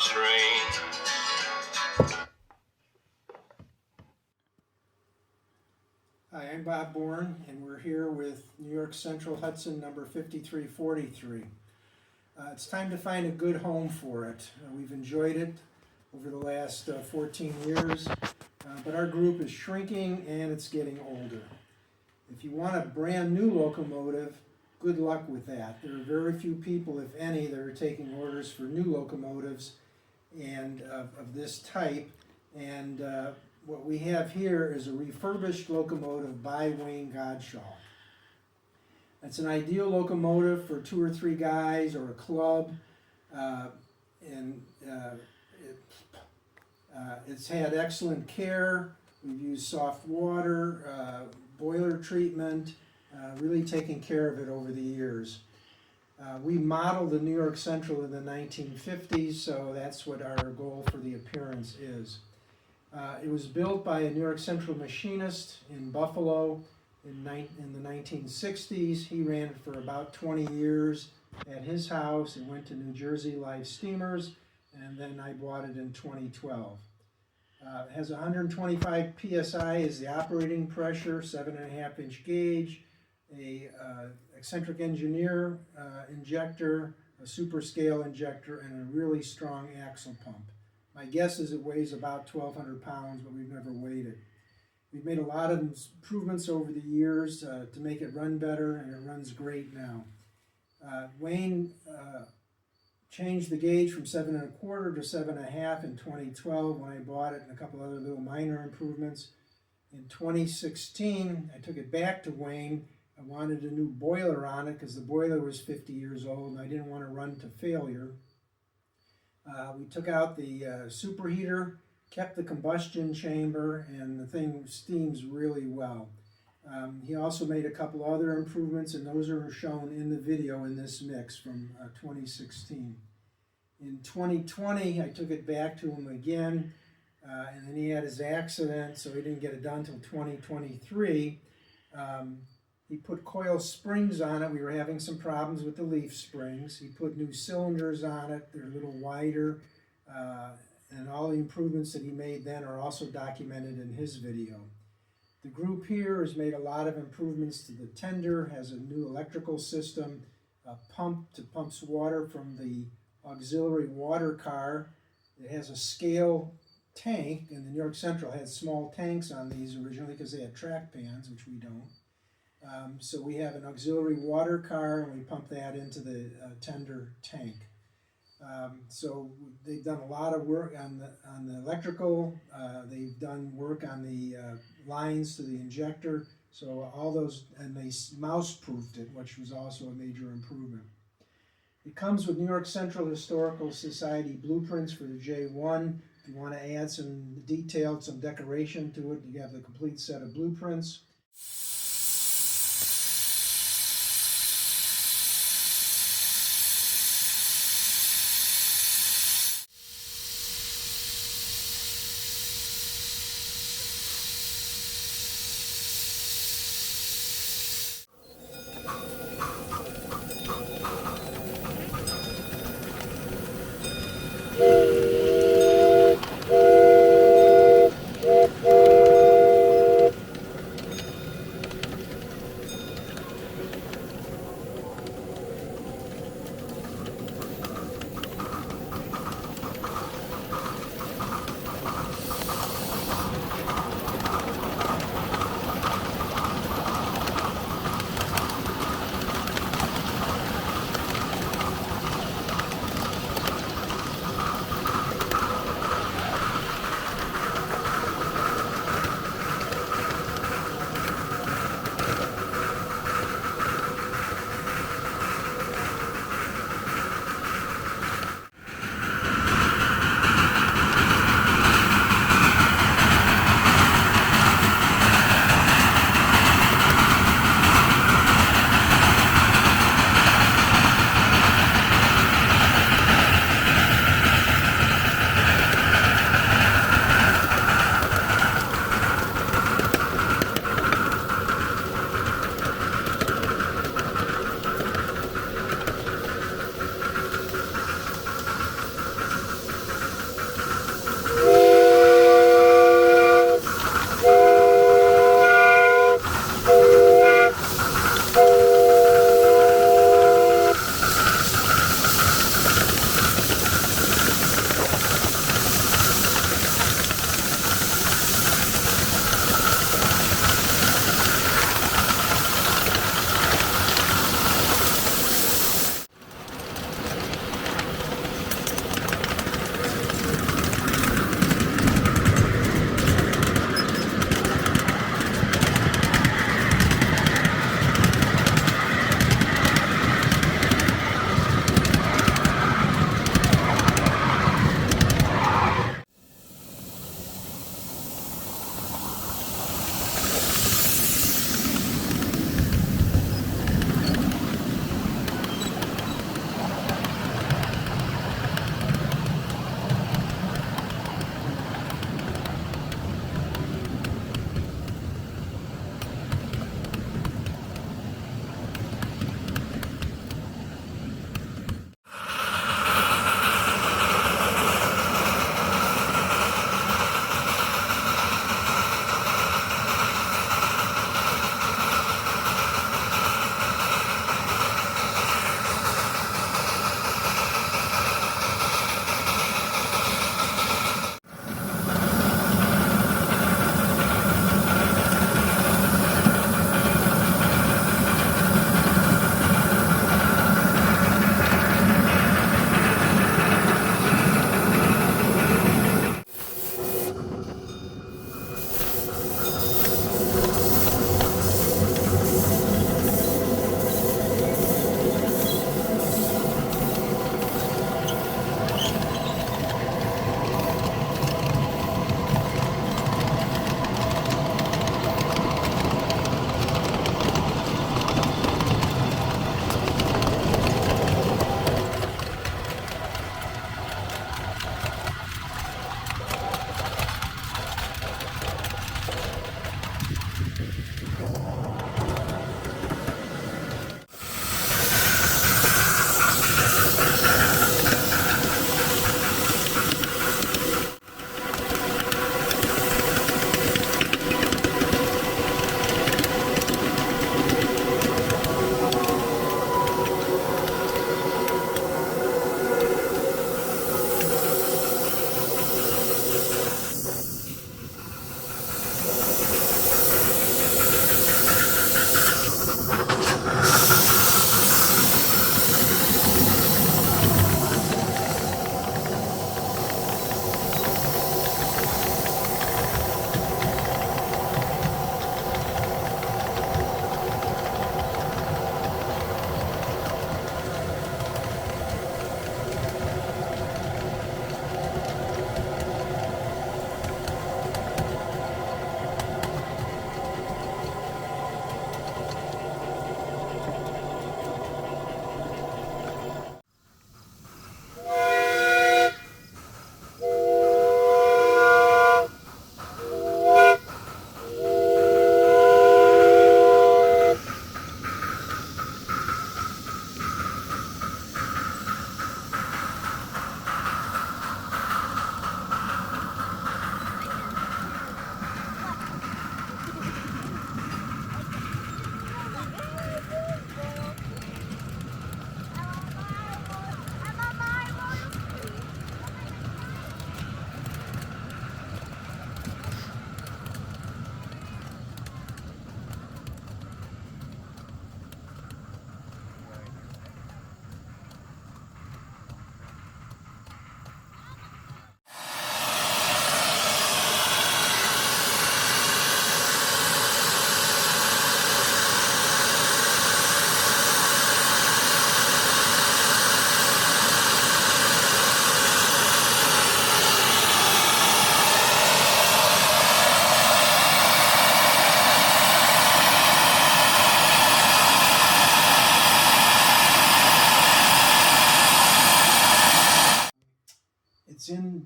train. Hi, I'm Bob Bourne, and we're here with New York Central Hudson number 5343. It's time to find a good home for it. We've enjoyed it over the last 14 years, but our group is shrinking and it's getting older. If you want a brand new locomotive, good luck with that. There are very few people, if any, that are taking orders for new locomotives and of this type. And what we have here is a refurbished locomotive by Wayne Godshall. It's an ideal locomotive for 2 or 3 guys or a club, it's had excellent care. We've used soft water, boiler treatment, really taken care of it over the years. We modeled the New York Central in the 1950s, so that's what our goal for the appearance is. It was built by a New York Central machinist in Buffalo in the 1960s. He ran it for about 20 years at his house. It went to New Jersey Live Steamers, and then I bought it in 2012. It has 125 psi is the operating pressure, 7.5-inch gauge, a eccentric engineer injector, a super scale injector, and a really strong axle pump. My guess is it weighs about 1,200 pounds, but we've never weighed it. We've made a lot of improvements over the years to make it run better, and it runs great now. Wayne changed the gauge from 7.25 to 7.5 in 2012 when I bought it, and a couple other little minor improvements. In 2016, I took it back to Wayne. I wanted a new boiler on it because the boiler was 50 years old and I didn't want to run to failure. We took out the superheater, kept the combustion chamber, and the thing steams really well. He also made a couple other improvements, and those are shown in the video in this mix from 2016. In 2020, I took it back to him again, and then he had his accident, so he didn't get it done until 2023. He put coil springs on it. We were having some problems with the leaf springs. He put new cylinders on it. They're a little wider, and all the improvements that he made then are also documented in his video. The group here has made a lot of improvements to the tender, has a new electrical system, a pump that pumps water from the auxiliary water car. It has a scale tank, and the New York Central had small tanks on these originally because they had track pans, which we don't. So we have an auxiliary water car, and we pump that into the tender tank. So they've done a lot of work on the electrical. They've done work on the lines to the injector. So all those, and they mouse-proofed it, which was also a major improvement. It comes with New York Central Historical Society blueprints for the J1. If you want to add some detail, some decoration to it, you have the complete set of blueprints.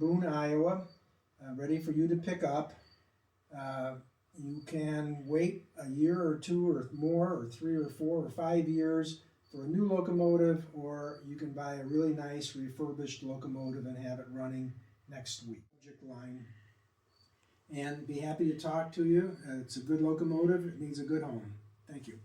Boone, Iowa, ready for you to pick up. You can wait a year or two or more, or 3 or 4 or 5 years for a new locomotive, or you can buy a really nice refurbished locomotive and have it running next week. Subject line. And be happy to talk to you. It's a good locomotive. It needs a good home. Thank you.